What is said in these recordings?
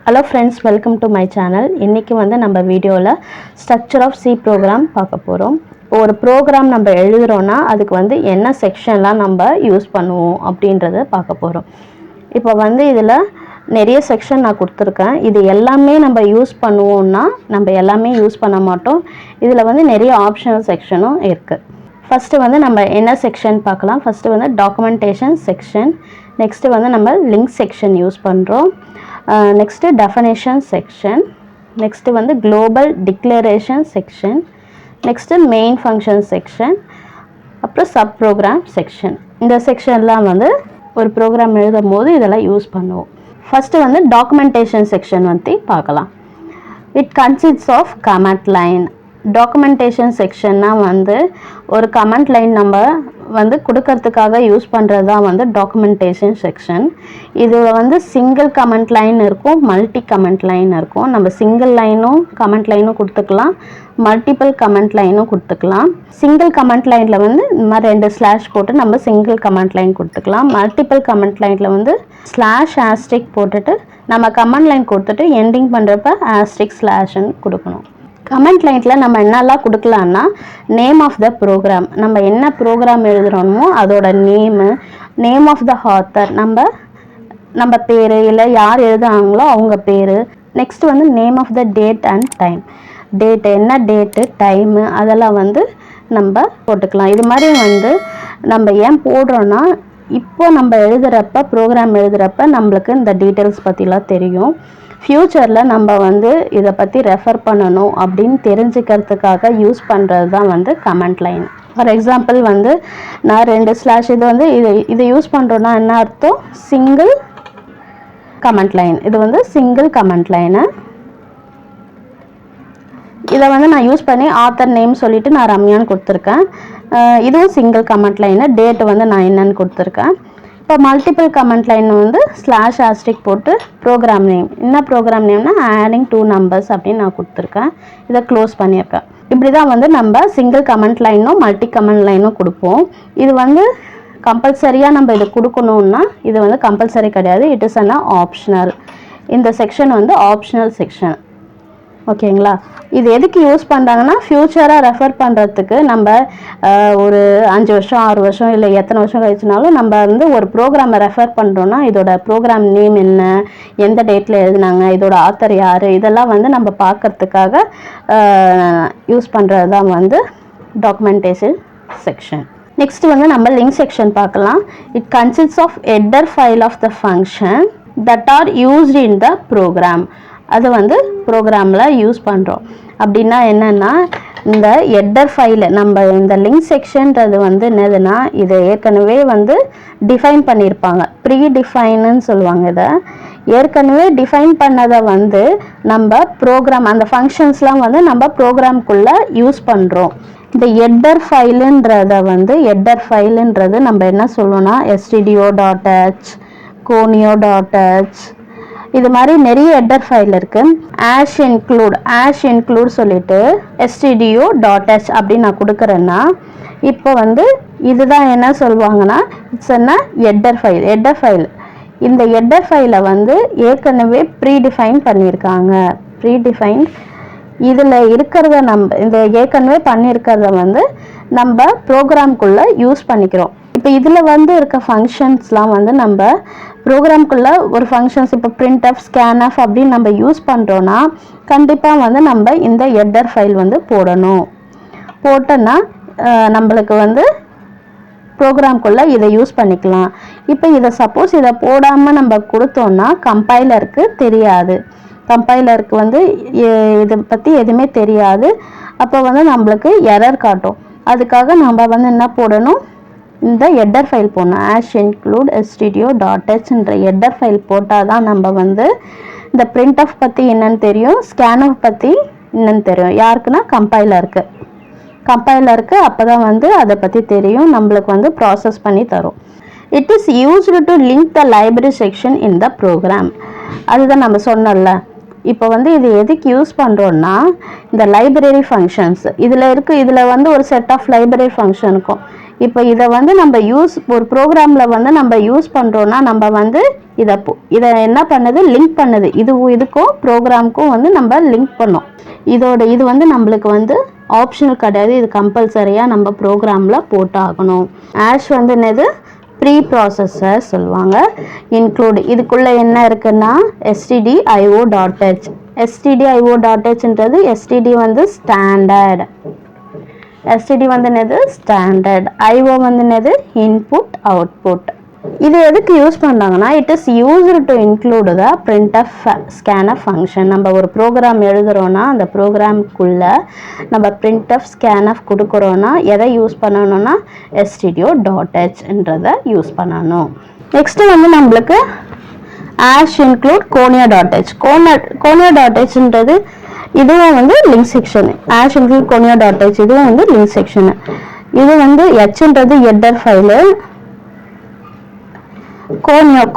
Hello friends, welcome to my channel. இன்னைக்கு வந்து நம்ம வீடியோல ஸ்ட்ரக்சர் ஆஃப் சி ப்ரோக்ராம் பார்க்க போறோம். ஒரு ப்ரோக்ராம் நம்ம எழுதுறோம்னா அதுக்கு வந்து என்ன செக்ஷன்லாம் நம்ம யூஸ் பண்ணுவோம் அப்படின்றத பார்க்க போறோம். இப்போ வந்து இதில் நிறைய செக்ஷன் நான் கொடுத்துருக்கேன். இது எல்லாமே நம்ம யூஸ் பண்ணுவோம்னா நம்ம எல்லாமே யூஸ் பண்ண மாட்டோம். இதில் வந்து நிறைய ஆப்ஷனல் செக்ஷனும் இருக்குது. ஃபஸ்ட்டு வந்து நம்ம என்ன செக்ஷன் பார்க்கலாம். ஃபஸ்ட்டு வந்து டாக்குமெண்டேஷன் செக்ஷன், நெக்ஸ்ட்டு வந்து நம்ம லிங்க் செக்ஷன் யூஸ் பண்ணுறோம். நெக்ஸ்ட்டு டெஃபனேஷன் செக்ஷன், நெக்ஸ்ட்டு வந்து global declaration section, next main function section, அப்புறம் சப் ப்ரோக்ராம் செக்ஷன். இந்த செக்ஷன்லாம் வந்து ஒரு ப்ரோக்ராம் எழுதும் போது இதெல்லாம் யூஸ் பண்ணுவோம். ஃபஸ்ட்டு வந்து டாக்குமெண்டேஷன் செக்ஷன் வந்து பார்க்கலாம். It consists of comment line. Documentation செக்ஷன்னா வந்து ஒரு கமெண்ட் லைன் நம்ம வந்து கொடுக்கறதுக்காக யூஸ் பண்ணுறது தான் வந்து டாக்குமெண்டேஷன் செக்ஷன். இது வந்து சிங்கிள் கமெண்ட் லைன் இருக்கும், மல்டி கமெண்ட் லைன் இருக்கும். நம்ம சிங்கிள் லைனும் கமெண்ட் லைனும் கொடுத்துக்கலாம், மல்டிபிள் கமெண்ட் லைனும் கொடுத்துக்கலாம். சிங்கிள் கமெண்ட் லைனில் வந்து இந்த மாதிரி 2 ஸ்லாஷ் போட்டு நம்ம சிங்கிள் கமெண்ட் லைன் கொடுத்துக்கலாம். மல்டிபிள் கமெண்ட் லைனில் வந்து ஸ்லாஷ் ஆஸ்ட்ரிக் போட்டுட்டு நம்ம கமெண்ட் லைன் கொடுத்துட்டு எண்டிங் பண்ணுறப்ப ஆஸ்ட்ரிக் ஸ்லாஷ்ன்னு கொடுக்கணும். கமெண்ட் லைனில் நம்ம என்னெல்லாம் கொடுக்கலான்னா நேம் ஆஃப் த ப்ரோக்ராம், நம்ம என்ன ப்ரோக்ராம் எழுதுகிறோமோ அதோட நேம் ஆஃப் த ஆத்தர், நம்ம பேர் இல்லை யார் எழுதுறாங்களோ அவங்க பேர். நெக்ஸ்ட் வந்து name of the date and time, date என்ன டேட்டு டைமு அதெல்லாம் வந்து நம்ம போட்டுக்கலாம். இது மாதிரி வந்து நம்ம ஏன் போடுறோன்னா இப்போ நம்ம எழுதுகிறப்ப ப்ரோக்ராம் எழுதுகிறப்ப நம்மளுக்கு இந்த டீட்டெயில்ஸ் பற்றிலாம் தெரியும். ஃப்யூச்சரில் நம்ம வந்து இதை பற்றி ரெஃபர் பண்ணணும் அப்படின்னு தெரிஞ்சுக்கிறதுக்காக யூஸ் பண்ணுறது தான் வந்து கமெண்ட் லைன். ஃபார் எக்ஸாம்பிள் வந்து நான் 2 ஸ்லாஷ் இது வந்து இதை யூஸ் பண்ணுறோன்னா என்ன அர்த்தம், சிங்கிள் கமெண்ட் லைன். இது வந்து சிங்கிள் கமெண்ட் லைனு. இதை வந்து நான் யூஸ் பண்ணி ஆத்தர் நேம் சொல்லிவிட்டு நான் ரம்யான்னு கொடுத்துருக்கேன். இதுவும் சிங்கிள் கமெண்ட் லைனு. டேட்டு வந்து நான் என்னன்னு கொடுத்துருக்கேன். இப்போ மல்டிபிள் கமெண்ட் லைன் வந்து ஸ்லாஷ் ஆஸ்ட்ரிக் போட்டு ப்ரோக்ராம் நேம், என்ன ப்ரோக்ராம் நேம்னா ஆடிங் 2 நம்பர்ஸ் அப்படின்னு நான் கொடுத்துருக்கேன். இதை க்ளோஸ் பண்ணியிருக்கேன். இப்படி தான் வந்து நம்ம சிங்கிள் கமெண்ட் லைனும் மல்டி கமெண்ட் லைனும் கொடுப்போம். இது வந்து கம்பல்சரியாக நம்ம இது கொடுக்கணுன்னா இது வந்து கம்பல்சரி கிடையாது, இட் இஸ் அன் ஆப்ஷனல். இந்த செக்ஷன் வந்து ஆப்ஷனல் செக்ஷன். ஓகேங்களா. இது எதுக்கு யூஸ் பண்ணுறாங்கன்னா ஃப்யூச்சராக ரெஃபர் பண்ணுறதுக்கு நம்ம ஒரு 5 வருஷம் 6 வருஷம் இல்லை எத்தனை வருஷம் கழிச்சுனாலும் நம்ம வந்து ஒரு ப்ரோக்ராமை ரெஃபர் பண்ணுறோன்னா இதோட ப்ரோக்ராம் நேம் என்ன, எந்த டேட்டில் எழுதுனாங்க, இதோட ஆத்தர் யார், இதெல்லாம் வந்து நம்ம பார்க்கறதுக்காக யூஸ் பண்ணுறது தான் வந்து டாக்குமெண்டேஷன் செக்ஷன். நெக்ஸ்ட் வந்து நம்ம லிங்க் செக்ஷன் பார்க்கலாம். It consists of header file of the function that are used in the program. அது வந்து ப்ரோக்ராமில் யூஸ் பண்ணுறோம். அப்படின்னா என்னென்னா இந்த ஹெட்டர் ஃபைலு நம்ம இந்த லிங்க் செக்ஷன்றது வந்து என்னதுன்னா இதை ஏற்கனவே வந்து டிஃபைன் பண்ணியிருப்பாங்க, ப்ரீ டிஃபைனுன்னு சொல்லுவாங்க. இதை ஏற்கனவே டிஃபைன் பண்ணதை வந்து நம்ம ப்ரோக்ராம் அந்த ஃபங்க்ஷன்ஸ்லாம் வந்து நம்ம ப்ரோக்ராம்குள்ளே யூஸ் பண்ணுறோம். இந்த ஹெட்டர் ஃபைலுன்றது நம்ம என்ன சொல்லணும்னா stdio.h, conio.h, இது மாதிரி நிறைய ஹெட்டர் ஃபைல் இருக்குது. ஆஷ் இன்க்ளூட் சொல்லிட்டு stdio.h அப்படின்னு நான் கொடுக்குறேன்னா இப்போ வந்து இதுதான் என்ன சொல்லுவாங்கன்னா இட்ஸ் என்ன ஹெட்டர் ஃபைல். இந்த ஹெட்டர் ஃபைலை வந்து ஏற்கனவே ப்ரீடிஃபைன் பண்ணியிருக்காங்க. இதில் இருக்கிறத நம்ம இந்த ஏற்கனவே பண்ணியிருக்கிறத வந்து நம்ம ப்ரோக்ராம்குள்ளே யூஸ் பண்ணிக்கிறோம். இப்போ இதில் வந்து இருக்க ஃபங்க்ஷன்ஸ்லாம் வந்து நம்ம ப்ரோக்ராம்குள்ளே ஒரு ஃபங்க்ஷன்ஸ் இப்போ printf, scanf அப்படின்னு நம்ம யூஸ் பண்ணுறோன்னா கண்டிப்பாக வந்து நம்ம இந்த ஹெட்டர் ஃபைல் வந்து போட்டோன்னா நம்மளுக்கு வந்து ப்ரோக்ராம்குள்ளே இதை யூஸ் பண்ணிக்கலாம். இப்போ இதை சப்போஸ் இதை போடாமல் நம்ம கொடுத்தோன்னா கம்பைலருக்கு தெரியாது, கம்பைலருக்கு வந்து இதை பற்றி எதுவுமே தெரியாது. அப்போ வந்து நம்மளுக்கு எரர் காட்டும். அதுக்காக நம்ம வந்து என்ன போடணும், இந்த ஹெட்டர் ஃபைல் போடணும். ஆஷ் இன்க்ளூட் stdio.hன்ற ஹெட்டர் ஃபைல் போட்டால் தான் நம்ம வந்து இந்த printf பற்றி என்னன்னு தெரியும், scanf பற்றி என்னன்னு தெரியும். யாருக்குன்னா கம்பைலருக்கு அப்போ தான் வந்து அதை பற்றி தெரியும், நம்மளுக்கு வந்து ப்ராசஸ் பண்ணி தரும். It is used to link the library section in the program. அதுதான் நம்ம சொன்னோம்ல. இப்போ வந்து இது எதுக்கு யூஸ் பண்ணுறோன்னா இந்த லைப்ரரி ஃபங்க்ஷன்ஸ் இதில் வந்து ஒரு செட் ஆஃப் லைப்ரரி ஃபங்க்ஷன் இருக்கும். இப்போ இதை வந்து நம்ம ஒரு ப்ரோக்ராமில் வந்து நம்ம யூஸ் பண்ணுறோன்னா நம்ம வந்து இதை என்ன பண்ணுது, லிங்க் பண்ணுது. இதுக்கும் ப்ரோக்ராமுக்கும் வந்து நம்ம லிங்க் பண்ணோம். இது வந்து நம்மளுக்கு வந்து ஆப்ஷனல் கிடையாது, இது கம்பல்சரியாக நம்ம ப்ரோக்ராமில் போட்டாகணும். ஆஷ் வந்து என்னது, ப்ரீ ப்ராசஸர் சொல்லுவாங்க. இன்க்ளூட் இதுக்குள்ளே என்ன இருக்குன்னா stdio.h. stdio.hன்றது std வந்து ஸ்டாண்டர்ட், std வந்து என்னது ஸ்டாண்டர்ட், io வந்து என்னது இன்புட் அவுட்புட். இது எதுக்கு யூஸ் பண்ணுறாங்கன்னா, it is used to include the printf scanf function. நம்ம ஒரு ப்ரோக்ராம் எழுதுகிறோன்னா அந்த ப்ரோக்ராமுக்குள்ளே நம்ம printf scanf கொடுக்குறோன்னா எதை யூஸ் பண்ணணும்னா stdio.hன்றதை யூஸ் பண்ணணும். நெக்ஸ்ட்டு வந்து நம்மளுக்கு ஆஷ் இன்க்ளூட் கோனியா.h. கோனியா.hன்றது இதுவும் வந்து லிங்க் செக்ஷன். ஆஷ் இன்க்ளூட் கோனியா.h இதுவும் வந்து லிங்க் செக்ஷனு. இது வந்து ஹெச்ன்றது ஹெட்டர் ஃபைலு,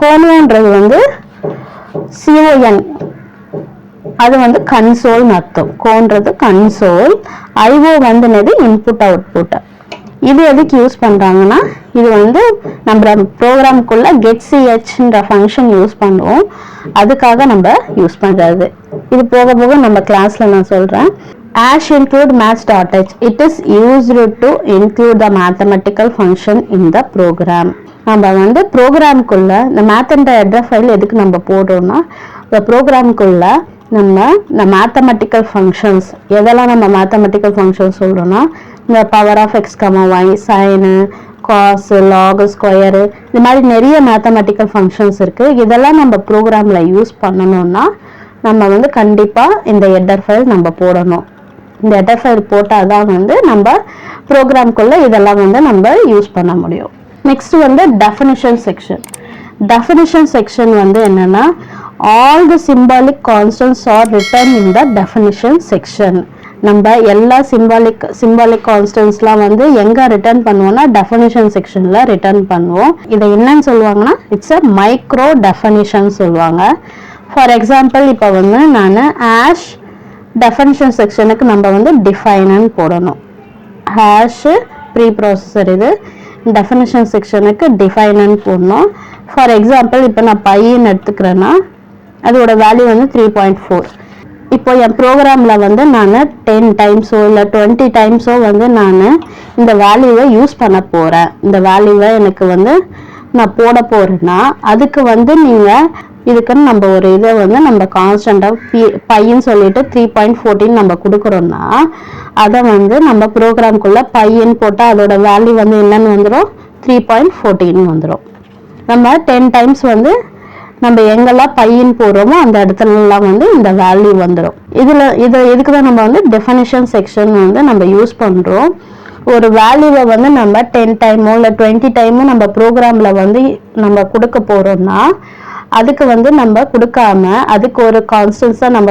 கோனியான்றது வந்து CON அது வந்து கன்சோல் அர்த்தம். கோன்றது கன்சோல், IO வந்து என்னது இன்புட் அவுட்புட். இது எதுக்கு யூஸ் பண்ணுறாங்கன்னா, இது வந்து நம்ம ப்ரோக்ராமுக்குள்ள getChன்ற ஃபங்க்ஷன் யூஸ் பண்ணுவோம், அதுக்காக நம்ம யூஸ் பண்ணுறது. இது போக போக நம்ம கிளாஸில் நான் சொல்கிறேன். Ash include maths.h. It is used to include the mathematical function in the program. நம்ம வந்து ப்ரோக்ராமுக்குள்ள இந்த மேத்ன்ற ஹெட்டர் ஃபைல் எதுக்கு நம்ம போடுறோம்னா, இந்த ப்ரோக்ராமுக்குள்ள நம்ம இந்த மேத்தமெட்டிக்கல் ஃபங்க்ஷன்ஸ் எதெல்லாம் நம்ம மேத்தமெட்டிக்கல் ஃபங்க்ஷன்ஸ் சொல்கிறோன்னா, இந்த power of x comma y, sine, cos, log, square, இது மாதிரி நிறைய மேத்தமெட்டிக்கல் ஃபங்க்ஷன்ஸ் இருக்குது. இதெல்லாம் நம்ம ப்ரோக்ராமில் யூஸ் பண்ணணும்னா நம்ம வந்து கண்டிப்பாக இந்த ஹெட்டர் ஃபைல் நம்ம போடணும். இந்த ஹெட்டர் ஃபைல் போட்டால் தான் வந்து நம்ம ப்ரோக்ராம்குள்ளே இதெல்லாம் வந்து நம்ம யூஸ் பண்ண முடியும். நெக்ஸ்ட் வந்து டெஃபினிஷன் செக்ஷன். டெஃபினிஷன் செக்ஷன் வந்து என்னன்னா, all the symbolic constants are written in the definition section. நம்ம எல்லா சிம்பாலிக் கான்ஸ்டன்ட்ஸ்லாம் வந்து எங்கே ரிட்டர்ன் பண்ணுவோம்னா டெஃபினிஷன் செக்ஷனில் ரிட்டர்ன் பண்ணுவோம். இதை என்னன்னு சொல்லுவாங்கன்னா, இட்ஸ் அ மைக்ரோ டெஃபினிஷன் சொல்லுவாங்க. ஃபார் எக்ஸாம்பிள் இப்போ வந்து நான் ஆஷ் டெஃபினிஷன் செக்ஷனுக்கு நம்ம வந்து டிஃபைனன்னு போடணும். ஹேஷ் ப்ரீ ப்ராசஸர், இது டெஃபினிஷன் செக்ஷனுக்கு டிஃபைனன்னு போடணும். ஃபார் எக்ஸாம்பிள் இப்போ நான் பையன் எடுத்துக்கிறேன்னா அதோட வேல்யூ வந்து 3.4. இப்போ என் ப்ரோக்ராமில் வந்து நான் 10 டைம்ஸோ இல்லை 20 டைம்ஸோ வந்து நான் இந்த வேல்யூவை யூஸ் பண்ண போகிறேன். இந்த வேல்யூவை எனக்கு வந்து நான் போட போகிறேன்னா அதுக்கு வந்து நீங்கள் இதுக்குன்னு நம்ம ஒரு இதை வந்து நம்ம கான்ஸ்டண்ட்டாக பையன்னு சொல்லிட்டு 3.14 நம்ம கொடுக்குறோன்னா அதை வந்து நம்ம ப்ரோக்ராம்குள்ளே பையன் போட்டால் அதோட வேல்யூ வந்து என்னன்னு வந்துடும், 3.14 வந்துடும். நம்ம 10 டைம்ஸ் வந்து நம்ம எங்கெல்லாம் பையன் போடுறோமோ அந்த இடத்துலலாம் வந்து இந்த வேல்யூ வந்துடும். இதுக்கு தான் நம்ம வந்து டெஃபினிஷன் செக்ஷன் வந்து நம்ம யூஸ் பண்ணுறோம். ஒரு வேல்யூவை வந்து நம்ம 10 டைமோ இல்லை 20 டைமோ நம்ம ப்ரோக்ராமில் வந்து நம்ம கொடுக்க போகிறோம்னா அதுக்கு வந்து நம்ம கொடுக்காம அதுக்கு ஒரு கான்ஸ்டன்ஸாக நம்ம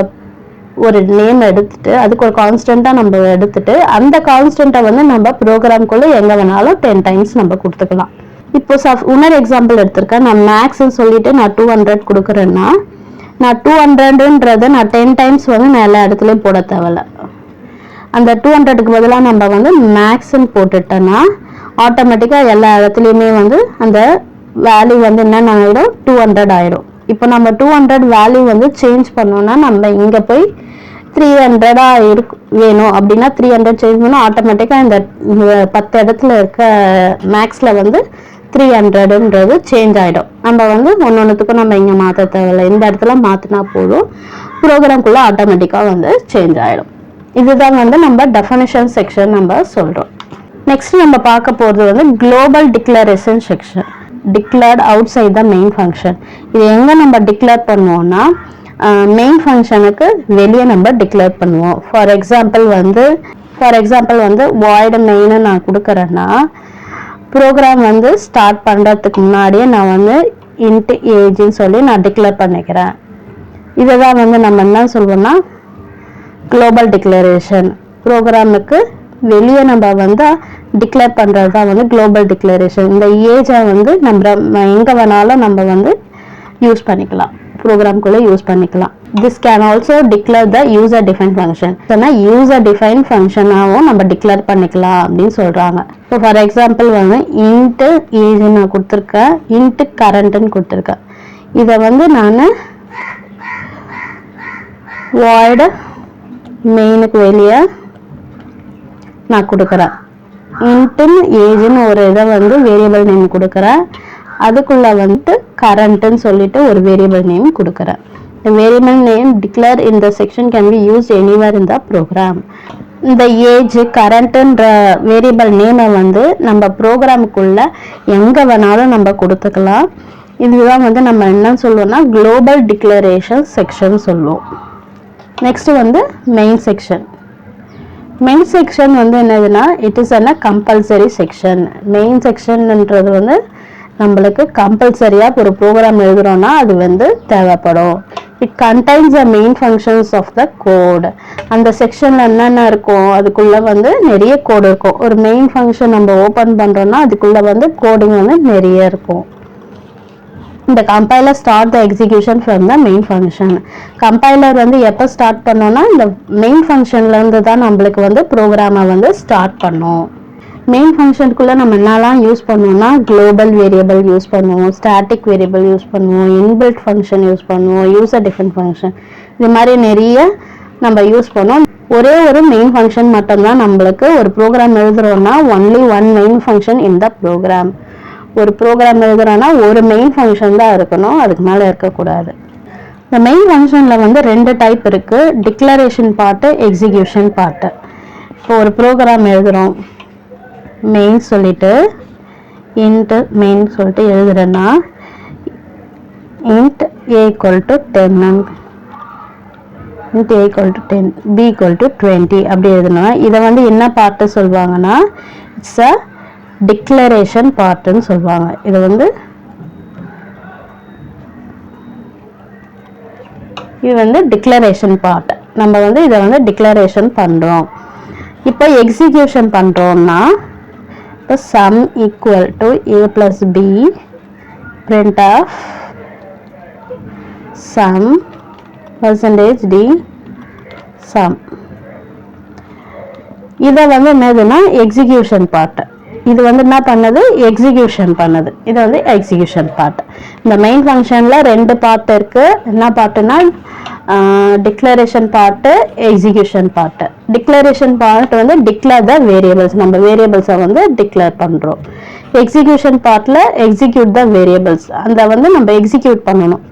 ஒரு நேம் எடுத்துட்டு அதுக்கு ஒரு கான்ஸ்டண்ட்டாக நம்ம எடுத்துட்டு அந்த கான்ஸ்டண்ட்டை வந்து நம்ம ப்ரோக்ராம்குள்ளே எங்கே வேணாலும் 10 டைம்ஸ் நம்ம கொடுத்துக்கலாம். இப்போ இன்னொரு எக்ஸாம்பிள் எடுத்திருக்கேன். நான் மேக்ஸ்ன்னு சொல்லிட்டு நான் 200 கொடுக்குறேன்னா நான் 200ன்றதை நான் 10 டைம்ஸ் வந்து நான் எல்லா இடத்துலையும் போட தேவையில்ல. அந்த 200க்கு பதிலாக நம்ம வந்து மேக்ஸ்ன்னு போட்டுட்டோன்னா ஆட்டோமேட்டிக்காக எல்லா இடத்துலையுமே வந்து அந்த வேல்யூ வந்து என்னென்ன ஆகிடும், 200 ஆகிடும். இப்போ நம்ம 200 வேல்யூ வந்து சேஞ்ச் பண்ணோன்னா நம்ம இங்கே போய் 300 வேணும் அப்படின்னா 300 சேஞ்ச் பண்ணால் ஆட்டோமேட்டிக்காக இந்த 10 இடத்துல இருக்க மேக்ஸில் வந்து 300ன்றது சேஞ்ச் ஆகிடும். நம்ம வந்து ஒன்றுத்துக்கும் நம்ம இங்கே மாற்ற தேவையில்லை, இந்த இடத்துல மாற்றினா போதும் ப்ரோக்ராம்குள்ளே ஆட்டோமேட்டிக்காக வந்து சேஞ்ச் ஆகிடும். இதுதான் வந்து நம்ம டெஃபினிஷன் செக்ஷன் நம்ம சொல்கிறோம். நெக்ஸ்ட் நம்ம பார்க்க போகிறது வந்து global declaration section. Declared outside the main function. இது எங்கே நம்ம டிக்ளேர் பண்ணுவோம்னா மெயின் ஃபங்க்ஷனுக்கு வெளியே நம்ம டிக்ளேர் பண்ணுவோம். ஃபார் எக்ஸாம்பிள் வந்து வாய்டு மெயின்னு நான் கொடுக்குறேன்னா ப்ரோக்ராம் வந்து ஸ்டார்ட் பண்ணுறதுக்கு முன்னாடியே நான் வந்து இன்ட்டு ஏஜ்னு சொல்லி நான் டிக்ளேர் பண்ணிக்கிறேன். இதை தான் வந்து நம்ம என்ன சொல்வோம்னா குளோபல் டிக்ளரேஷன். ப்ரோக்ராமுக்கு வெளியே நம்ம வந்து டிக்ளேர் பண்ணுறது தான் வந்து குளோபல் டிக்ளரேஷன். இந்த ஏஜை வந்து நம்ம எங்கே வேணாலும் நம்ம வந்து யூஸ் பண்ணிக்கலாம், ப்ரோக்ராம்குள்ளே யூஸ் பண்ணிக்கலாம். this can also declare the user defined function. சொன்னா user defined functionாவும் நம்ம டிக்ளேர் பண்ணிக்கலாம் அப்படின்னு சொல்றாங்க. இப்போ ஃபார் எக்ஸாம்பிள் வந்து int age நான் கொடுத்திருக்கேன், int current ன்னு கொடுத்திருக்கேன். இதை வந்து நான் void மெயினுக்கு வெளியே நான் கொடுக்குறேன். int age ன்னு ஒரு இதை வந்து வேரியபிள் நேம் கொடுக்குறேன். அதுக்குள்ள வந்து current ன்னு சொல்லிட்டு ஒரு வேரியபிள் நேம் கொடுக்குறேன். The variable name declared in the section can be used anywhere in the program. இந்த ஏஜ் கரண்ட்ன்ற வேரியபிள் நேமை வந்து நம்ம ப்ரோக்ராமுக்குள்ள எங்க வேணாலும் நம்ம கொடுத்துக்கலாம். இதுதான் வந்து நம்ம என்ன சொல்லுவோம்னா குளோபல் டிக்ளரேஷன் செக்ஷன் சொல்லுவோம். நெக்ஸ்ட் வந்து மெயின் செக்ஷன். மெயின் செக்ஷன் வந்து என்னதுன்னா it is a compulsory section. Main செக்ஷன்ன்றது வந்து நம்மளுக்கு கம்பல்சரியா ஒரு ப்ரோக்ராம் எழுதுறோம்னா அது வந்து தேவைப்படும். It contains the main functions of the code. அந்த செக்ஷன்ல என்னென்ன இருக்கும், அதுக்குள்ள வந்து நிறைய கோட் இருக்கும். ஒரு மெயின் ஃபங்க்ஷன் நம்ம ஓபன் பண்றோம்னா அதுக்குள்ள வந்து கோடிங் வந்து நிறைய இருக்கும். இந்த compiler start the execution from the main function. Compiler வந்து எப்போ ஸ்டார்ட் பண்ணோம்னா இந்த மெயின் ஃபங்க்ஷன்ல இருந்து தான் நம்மளுக்கு வந்து ப்ரோக்ராமை வந்து ஸ்டார்ட் பண்ணும். மெயின் ஃபங்க்ஷனுக்குள்ள நம்ம என்னெல்லாம் யூஸ் பண்ணுவோம்னா குளோபல் வேரியபிள் யூஸ் பண்ணுவோம், ஸ்டாட்டிக் வேரியபிள் யூஸ் பண்ணுவோம், இன்பில்ட் ஃபங்க்ஷன் யூஸ் பண்ணுவோம், யூசர் டிஃபைன் ஃபங்க்ஷன், இது மாதிரி நிறைய நம்ம யூஸ் பண்ணுவோம். ஒரே ஒரு மெயின் ஃபங்க்ஷன் மட்டும்தான் நம்மளுக்கு ஒரு ப்ரோக்ராம் எழுதுறோம்னா only one main function in the program. ஒரு ப்ரோக்ராம் எழுதுறோம்னா ஒரு மெயின் ஃபங்க்ஷன் தான் இருக்கணும், அதுக்கு மேலே இருக்கக்கூடாது. இந்த மெயின் ஃபங்க்ஷனில் வந்து ரெண்டு டைப் இருக்கு, டிக்ளரேஷன் பார்ட்டு, எக்ஸிகியூஷன் பார்ட்டு. இப்போ ஒரு ப்ரோக்ராம் எழுதுறோம், மெயின் சொல்லிட்டு int மெயின் சொல்லிட்டு எழுதுறேன்னா int a equal to 10 int a equal to 10 b equal to 20 அப்படி எழுதணும். இதை வந்து என்ன பார்ட்டு சொல்லுவாங்கன்னா இட்ஸ் அ டிக்ளரேஷன் பார்ட்டுன்னு சொல்லுவாங்க. இது வந்து டிக்ளரேஷன் பார்ட். நம்ம வந்து இதை வந்து டிக்ளரேஷன் பண்றோம். இப்போ எக்ஸிகியூஷன் பண்றோம்னா sum equal to a plus b print of sum percentage d sum. இதை வந்து என்னதுன்னா எக்ஸிகியூஷன் பார்ட். இது வந்து என்ன பண்ணது, எக்ஸிகியூஷன் பண்ணது. இது வந்து எக்ஸிகியூஷன் பார்ட். இந்த மெயின் ஃபங்க்ஷன்ல ரெண்டு பார்ட் இருக்கு. என்ன பார்ட்டுனா declaration part, execution part. Declaration part வந்து டிக்ளேர் த வேரியபிள்ஸ், நம்ம வேரியபிள்ஸை வந்து டிக்ளேர் பண்றோம். எக்ஸிகியூஷன் பார்ட்ல எக்ஸிக்யூட் த வேரியபிள்ஸ், அந்த வந்து நம்ம எக்ஸிக்யூட் பண்ணணும்,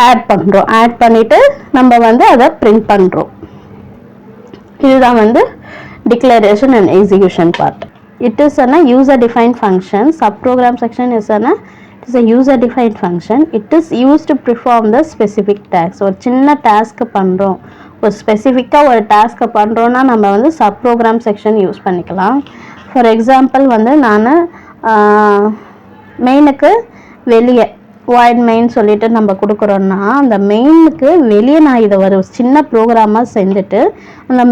ஆட் பண்றோம். ஆட் பண்ணிட்டு நம்ம வந்து அதை பிரிண்ட் பண்றோம். இதுதான் வந்து declaration and execution part. It is a user defined function. Subprogram section is a user defined function. It is used to perform the specific task. ஒரு சின்ன டாஸ்க் பண்றோம், ஒரு ஸ்பெசிஃபிக்கா ஒரு டாஸ்க் பண்றோம்னா நம்ம வந்து சப்ப்ரோக்ராம் செக்ஷன் யூஸ் பண்ணிக்கலாம். ஃபார் எக்ஸாம்பிள் வந்து நான் மெயினுக்கு வெளியே void main சொல்லிட்டு நம்ம கொடுக்குறோம்னா அந்த மெயினுக்கு வெளியே நான் இதை ஒரு சின்ன ப்ரோக்ராமாக செஞ்சுட்டு அந்த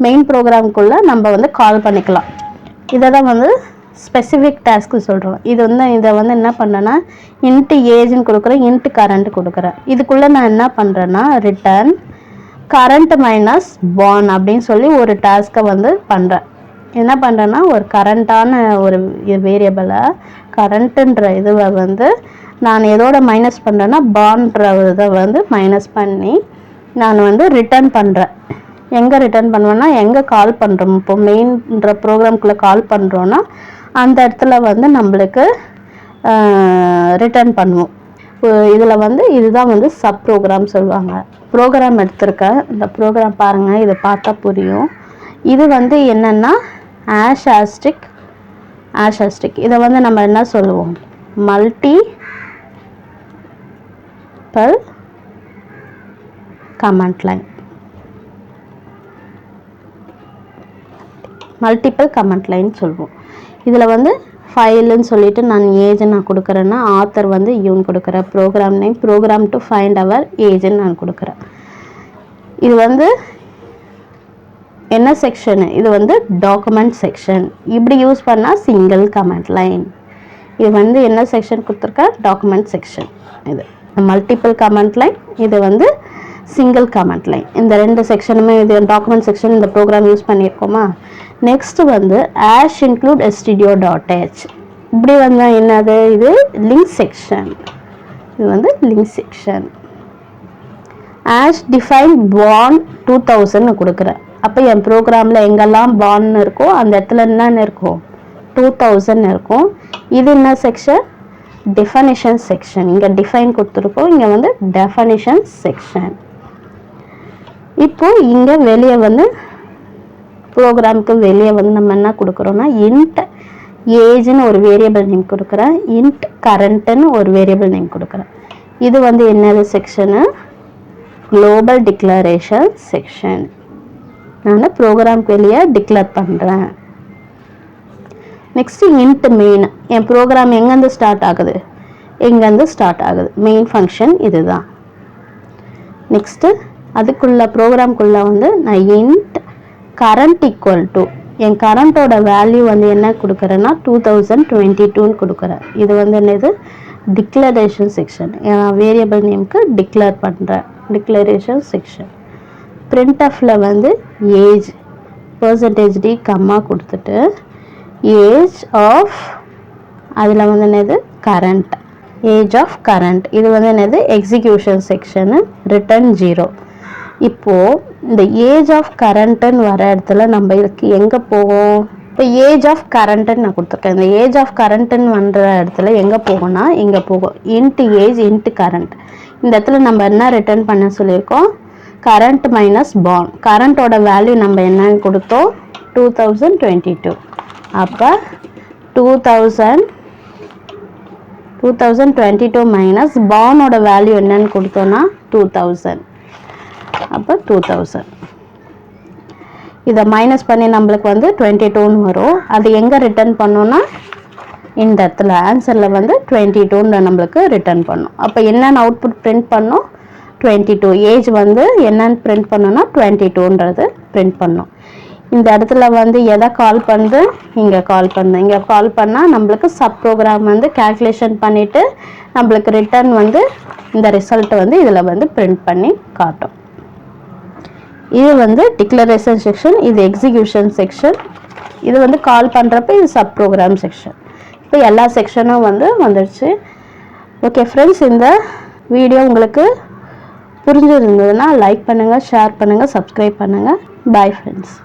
மெயின் ப்ரோக்ராம்குள்ள நம்ம வந்து கால் பண்ணிக்கலாம். இதை தான் வந்து ஸ்பெசிஃபிக் டாஸ்க்கு சொல்கிறோம். இதை வந்து என்ன பண்ணேன்னா int ஏஜ்னு கொடுக்குறேன், int current கொடுக்குறேன். இதுக்குள்ளே நான் என்ன பண்ணுறேன்னா ரிட்டர்ன் current மைனஸ் born அப்படின்னு சொல்லி ஒரு டாஸ்க்கை வந்து பண்ணுறேன். என்ன பண்ணுறேன்னா ஒரு கரண்ட்டான ஒரு வேரியபிளை கரண்ட்டுன்ற இதுவை வந்து நான் எதோட மைனஸ் பண்ணுறேன்னா பார்ன்ற இதை வந்து மைனஸ் பண்ணி நான் வந்து ரிட்டர்ன் பண்ணுறேன். எங்கே ரிட்டர்ன் பண்ணுவேன்னா எங்கே கால் பண்ணுறோம், இப்போ மெயின்ற ப்ரோக்ராம்குள்ளே கால் பண்ணுறோன்னா அந்த இடத்துல வந்து நம்மளுக்கு ரிட்டர்ன் பண்ணுவோம். இதில் வந்து இதுதான் வந்து சப் ப்ரோக்ராம் சொல்லுவாங்க. ப்ரோக்ராம் எடுத்திருக்கேன், இந்த ப்ரோக்ராம் பாருங்கள், இதை பார்த்தா புரியும். இது வந்து என்னென்னா ஆஷாஸ்டிக். இதை வந்து நம்ம என்ன சொல்லுவோம், multiple command line. Multiple command line சொல்லுவோம். இதில் வந்து ஃபைலுன்னு சொல்லிட்டு நான் ஏஜ் நான் கொடுக்குறேன்னா ஆத்தர் வந்து யூன்னு கொடுக்குறேன், program name program to find our ஏஜ்ன்னு நான் கொடுக்குறேன். இது வந்து என்ன செக்ஷனு, இது வந்து டாக்குமெண்ட் செக்ஷன். இப்படி யூஸ் பண்ணால் சிங்கிள் கமாண்ட் லைன். இது வந்து என்ன செக்ஷன் கொடுத்துருக்கேன், டாக்குமெண்ட் செக்ஷன். இது மல்டிபிள் கமெண்ட் லைன், இது வந்து சிங்கிள் கமெண்ட் லைன். இந்த ரெண்டு செக்ஷனுமே இது டாக்குமெண்ட் செக்ஷன் இந்த ப்ரோக்ராம் யூஸ் பண்ணியிருக்கோமா. நெக்ஸ்ட் வந்து ஆஷ் இன்க்ளூட் stdio.h. இப்படி வந்தால் என்னது, இது லிங்க் செக்ஷன். இது வந்து link section. Hash define bond 2000 கொடுக்குறேன். அப்போ என் ப்ரோக்ராமில் எங்கெல்லாம் பாண்ட் இருக்கோ அந்த இடத்துல என்னென்னு இருக்கும், 2000 இருக்கும். இது என்ன செக்ஷன், டெஃபனிஷன் செக்ஷன். இங்கே டிஃபைன் கொடுத்துருக்கோம், இங்கே வந்து டெஃபனிஷன் செக்ஷன். இப்போ இங்கே வெளியே வந்து ப்ரோக்ராமுக்கு வெளியே வந்து நம்ம என்ன கொடுக்குறோன்னா இன்ட் ஏஜ்னு ஒரு வேரியபிள் நேம் கொடுக்குறேன், இன்ட் கரண்ட்டுன்னு ஒரு வேரியபிள் நேம் கொடுக்குறேன். இது வந்து என்னது செக்ஷனு, குளோபல் டிக்ளரேஷன் செக்ஷன். நான் ப்ரோக்ராம்க்கு வெளியே டிக்ளேர் பண்ணுறேன். Next int main. என் ப்ரோக்ராம் எங்கேருந்து ஸ்டார்ட் ஆகுது, எங்கேருந்து ஸ்டார்ட் ஆகுது, மெயின் ஃபங்க்ஷன் இதுதான். நெக்ஸ்ட்டு அதுக்குள்ள ப்ரோக்ராம்குள்ளே வந்து நான் இன்ட் கரண்ட் ஈக்குவல் டு, என் கரண்ட்டோட வேல்யூ வந்து என்ன கொடுக்குறேன்னா 2022ன்னு கொடுக்குறேன். இது வந்து என்னது, டிக்ளரேஷன் செக்ஷன். என் வேரியபிள் நேமுக்கு டிக்ளேர் பண்ணுறேன், டிக்ளரேஷன் செக்ஷன். printfல வந்து ஏஜ் %d கம்மா கொடுத்துட்டு ஏஜ் ஆஃப், அதில் வந்து என்னது கரண்ட், ஏஜ் ஆஃப் கரண்ட். இது வந்து என்னது எக்ஸிக்யூஷன் செக்ஷனு, ரிட்டர்ன் 0. இப்போது இந்த ஏஜ் ஆஃப் கரண்ட்டுன்னு வர இடத்துல நம்ம இதுக்கு எங்கே போவோம், இப்போ ஏஜ் ஆஃப் கரண்ட்டுன்னு நான் கொடுத்துருக்கேன். இந்த ஏஜ் ஆஃப் கரண்ட்டுன்னு வந்த இடத்துல எங்கே போகும்னா இங்கே போகும், இன்ட் ஏஜ் இன்ட் கரண்ட். இந்த இடத்துல நம்ம என்ன ரிட்டர்ன் பண்ண சொல்லியிருக்கோம், கரண்ட் மைனஸ் பாண்ட். கரண்ட்டோட வேல்யூ நம்ம என்னன்னு கொடுத்தோம், 2022. அப்போ 2022 மைனஸ் பாண்டோட வேல்யூ என்னன்னு கொடுத்தோன்னா 2000. அப்போ 2000 இதை மைனஸ் பண்ணி நம்மளுக்கு வந்து 22ன்னு வரும். அது எங்கே ரிட்டர்ன் பண்ணோன்னா இந்த இடத்துல ஆன்சரில் வந்து 22ன்னு நம்மளுக்கு ரிட்டர்ன் பண்ணும். அப்போ என்னென்ன அவுட்புட் பிரிண்ட் பண்ணோம், 22. ஏஜ் வந்து என்னன்னு பிரிண்ட் பண்ணோன்னா 22ன்றது பிரிண்ட் பண்ணோம். இந்த இடத்துல வந்து எதை கால் பண்ணுது, இங்கே கால் பண்ணுது. இங்கே கால் பண்ணால் நம்மளுக்கு சப் ப்ரோக்ராம் வந்து கேல்குலேஷன் பண்ணிவிட்டு நம்மளுக்கு ரிட்டர்ன் வந்து இந்த ரிசல்ட்டை வந்து இதில் வந்து பிரிண்ட் பண்ணி காட்டும். இது வந்து டிக்ளரேஷன் செக்ஷன், இது எக்ஸிக்யூஷன் செக்ஷன். இது வந்து கால் பண்ணுறப்ப இது சப் ப்ரோக்ராம் செக்ஷன். இப்போ எல்லா செக்ஷனும் வந்து வந்துடுச்சு. ஓகே ஃப்ரெண்ட்ஸ், இந்த வீடியோ உங்களுக்கு புரிஞ்சிருந்ததுன்னா லைக் பண்ணுங்கள், ஷேர் பண்ணுங்கள், சப்ஸ்கிரைப் பண்ணுங்கள். Bye friends.